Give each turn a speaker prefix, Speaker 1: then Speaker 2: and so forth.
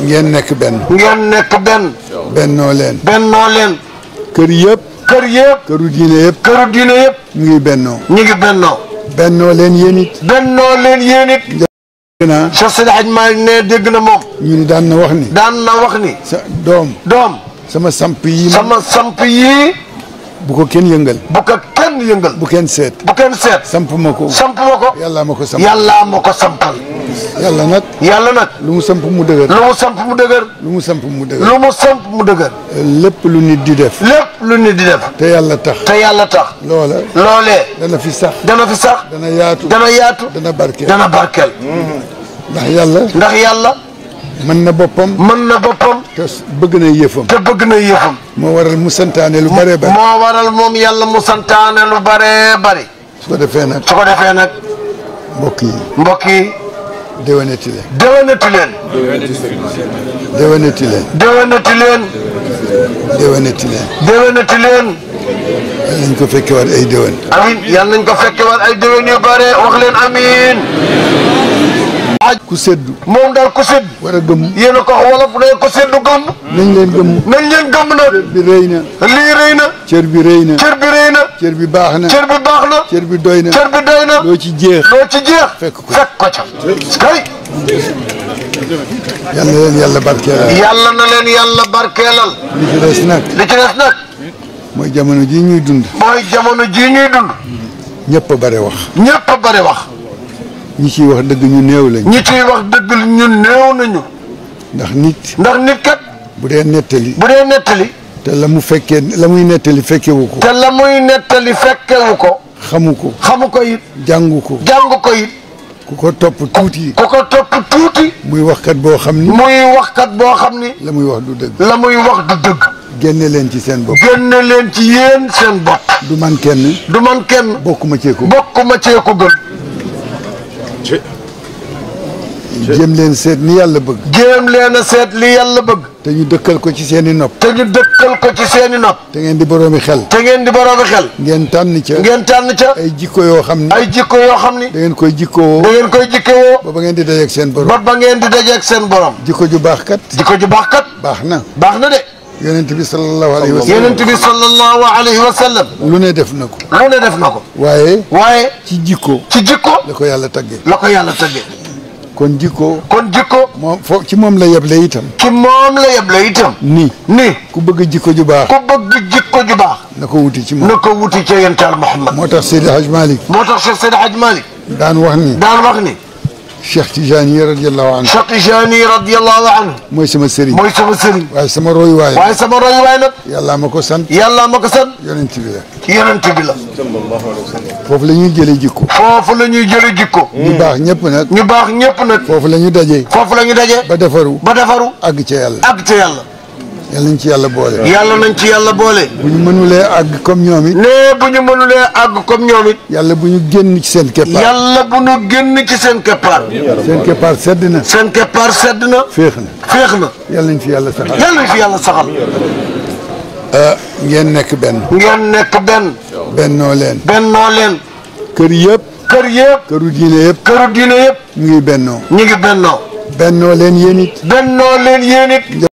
Speaker 1: ngeen nekk benn.
Speaker 2: ngeen nekk benn.
Speaker 1: bennoo leen.
Speaker 2: bennoo leen.
Speaker 1: kër yëpp.
Speaker 2: kër yëpp.
Speaker 1: këru diine yëpp.
Speaker 2: këru diine yëpp.
Speaker 1: ñu ngi bennoo.
Speaker 2: ñu ngi bennoo.
Speaker 1: bennoo leen yéen it.
Speaker 2: bennoo leen yéen it. Cheikh Seydi Hadj Malick ne dégg na moom.
Speaker 1: ñu ni daan na wax ni.
Speaker 2: daan na wax ni.
Speaker 1: sa doom. sama samp yi.
Speaker 2: sama samp yi.
Speaker 1: bu ko kenn yëngal.
Speaker 2: bu ko kenn yëngal.
Speaker 1: bu kenn seet.
Speaker 2: bu kenn seet.
Speaker 1: samp ma ko.
Speaker 2: samp ma ko.
Speaker 1: yàlla ma ko sampal.
Speaker 2: yàlla ma ko sampal.
Speaker 1: yàlla nag.
Speaker 2: yàlla nag.
Speaker 1: lu mu samp mu dëgër.
Speaker 2: lu mu samp mu dëgër.
Speaker 1: lu mu samp mu dëgër.
Speaker 2: lu mu samp mu dëgër.
Speaker 1: lépp lu nit di def.
Speaker 2: lépp lu nit di def.
Speaker 1: te yàlla tax.
Speaker 2: te yàlla tax. loolee.
Speaker 1: dana fi sax.
Speaker 2: dana fi sax.
Speaker 1: dana yaatu.
Speaker 2: dana yaatu.
Speaker 1: dana barkeel.
Speaker 2: dana barkeel.
Speaker 1: ndax yàlla.
Speaker 2: ndax yàlla.
Speaker 1: mën na boppam.
Speaker 2: mën na boppam.
Speaker 1: te bëgg na yëfam.
Speaker 2: te bëgg na yëfam.
Speaker 1: moo waral mu santaane lu bare bare.
Speaker 2: moo waral moom yàlla mu santaane lu bare bare.
Speaker 1: su ko defee nag.
Speaker 2: su ko defee nag.
Speaker 1: mbokk yi.
Speaker 2: mbokk yi.
Speaker 1: déwénati leen.
Speaker 2: déwénati leen.
Speaker 1: déwénati leen.
Speaker 2: déwénati leen.
Speaker 1: déwénati leen.
Speaker 2: déwénati leen.
Speaker 1: yal nañ ko fekke waat ay déwén.
Speaker 2: amiin yal nañ ko fekke waat ay déwén yu bare wax leen amiin.
Speaker 1: ku seddu.
Speaker 2: moom daal ku seddu.
Speaker 1: war a gëmm.
Speaker 2: yéen a ko wolof ne ko seddu gëmm.
Speaker 1: nañ leen gëmm.
Speaker 2: nañ leen gëmm nag.
Speaker 1: cër bi rëy na.
Speaker 2: lii rëy na.
Speaker 1: cër bi rëy na.
Speaker 2: cër bi rëy na.
Speaker 1: cër bi baax na.
Speaker 2: cër bi baax na.
Speaker 1: cër bi doy na.
Speaker 2: cër bi doy na.
Speaker 1: loo ci jeex.
Speaker 2: loo ci jeex.
Speaker 1: fekk ko
Speaker 2: ca. kay.
Speaker 1: yal na leen yàlla barkeelal.
Speaker 2: yàlla na leen yàlla barkeelal.
Speaker 1: li ci des nag.
Speaker 2: li ci des nag.
Speaker 1: mooy jamono ji ñuy dund.
Speaker 2: mooy jamono ji ñuy dund.
Speaker 1: ñëpp a bare wax.
Speaker 2: ñëpp a bare wax.
Speaker 1: ñi ciy wax dëgg ñu néew lañ.
Speaker 2: ñi ciy wax dëgg ñu néew nañu.
Speaker 1: ndax nit.
Speaker 2: ndax nit kat.
Speaker 1: bu dee nettali.
Speaker 2: bu dee nettali.
Speaker 1: te la mu fekkee la muy nettali fekkewu ko.
Speaker 2: te la muy nettali fekkewu ko.
Speaker 1: xamu ko.
Speaker 2: xamu ko it.
Speaker 1: jàngu ko.
Speaker 2: jàngu ko it.
Speaker 1: ku ko topp tuuti.
Speaker 2: ku ko topp tuuti.
Speaker 1: muy waxkat boo xam ni.
Speaker 2: muy waxkat boo xam ni.
Speaker 1: la muy wax du dëgg.
Speaker 2: la muy wax du dëgg.
Speaker 1: génne leen ci seen bopp.
Speaker 2: génne leen ci yéen seen bopp.
Speaker 1: du man kenn.
Speaker 2: du man kenn.
Speaker 1: bokkuma cee ko.
Speaker 2: bokkuma cee ko gën.
Speaker 1: jéem leen seet ni yàlla bëgg.
Speaker 2: jéem leen a seet li yàlla bëgg.
Speaker 1: te ñu dëkkal ko ci seen i nopp.
Speaker 2: te ñu dëkkal ko ci seeni nopp.
Speaker 1: te ngeen di boroomi xel.
Speaker 2: te ngeen di boroomi xel.
Speaker 1: ngeen tànn ca.
Speaker 2: ngeen tànn ca.
Speaker 1: ay jikko yoo xam ni.
Speaker 2: ay jikko yoo xam ni.
Speaker 1: da ngeen koy jikkoo.
Speaker 2: da ngeen koy jikkoo.
Speaker 1: ba ngeen di dajeeg seen borom.
Speaker 2: ba ngeen di dajeeg seen borom.
Speaker 1: jikko ju baax kat.
Speaker 2: jikko ju baax kat.
Speaker 1: baax na.
Speaker 2: baax na de.
Speaker 1: yonent bi sallallahu alayhi wa sallam.
Speaker 2: yonent bi sallallahu alayhi wa sallam.
Speaker 1: lu ne def na ko.
Speaker 2: lu ne def na ko.
Speaker 1: waaye. ci jikko.
Speaker 2: ci jikko.
Speaker 1: la ko yàlla taggee.
Speaker 2: la ko yàlla taggee.
Speaker 1: kon jikko.
Speaker 2: kon jikko.
Speaker 1: moom foofu ci moom la yeble itam.
Speaker 2: ci moom la yeble itam. ni
Speaker 1: ku bëgg jikko ju baax.
Speaker 2: ku bëgg jikko ju baax.
Speaker 1: na ko wuti ci moom.
Speaker 2: na ko wuti ca yental Muhammad.
Speaker 1: moo tax Seydi Hadj Malick.
Speaker 2: moo tax Cheikh Seydi Hadj Malick.
Speaker 1: daan wax ni. Cheikh Tijani radiyallahu anhu.
Speaker 2: Cheikh Tijani radiyallahu anhu.
Speaker 1: mooy sama sëriñ.
Speaker 2: mooy sama sëriñ.
Speaker 1: waaye sama royuwaay.
Speaker 2: waaye sama royuwaay nag.
Speaker 1: yàlla ma ko sant.
Speaker 2: yàlla ma ko sant.
Speaker 1: yonent bi la.
Speaker 2: yonent bi la.
Speaker 1: foofu la ñuy jëlee jikko.
Speaker 2: foofu la ñuy jëlee jikko.
Speaker 1: ñu baax ñëpp nag.
Speaker 2: ñu baax ñëpp nag.
Speaker 1: foofu la ñu dajee.
Speaker 2: foofu la ñu dajee.
Speaker 1: ba defaru.
Speaker 2: ba defaru.
Speaker 1: àgg ca yàlla.
Speaker 2: àgg ca yàlla.
Speaker 1: yàlla nañ ci yàlla boole.
Speaker 2: yàlla nañ ci yàlla boole.
Speaker 1: bu ñu mënulee àgg comme ñoom it.
Speaker 2: nee bu ñu mënulee àgg comme ñoom it.
Speaker 1: yàlla bu ñu génn ci seen keppaar.
Speaker 2: yàlla bu ñu génn ci seen keppaar.
Speaker 1: seen keppaar sedd na.
Speaker 2: seen keppaar sedd na.
Speaker 1: féex na.
Speaker 2: féex na.
Speaker 1: yàlla nañ fi yàlla saxal.
Speaker 2: yàlla nañ fi yàlla saxal.
Speaker 1: ngeen nekk benn.
Speaker 2: ngeen nekk benn.
Speaker 1: bennoo leen.
Speaker 2: bennoo leen.
Speaker 1: kër yëpp.
Speaker 2: kër yëpp.
Speaker 1: këru diine yëpp.
Speaker 2: këru diine yëpp.
Speaker 1: ñu ngi bennoo.
Speaker 2: ñu ngi bennoo.
Speaker 1: bennoo leen yéen it.
Speaker 2: bennoo leen yéen it.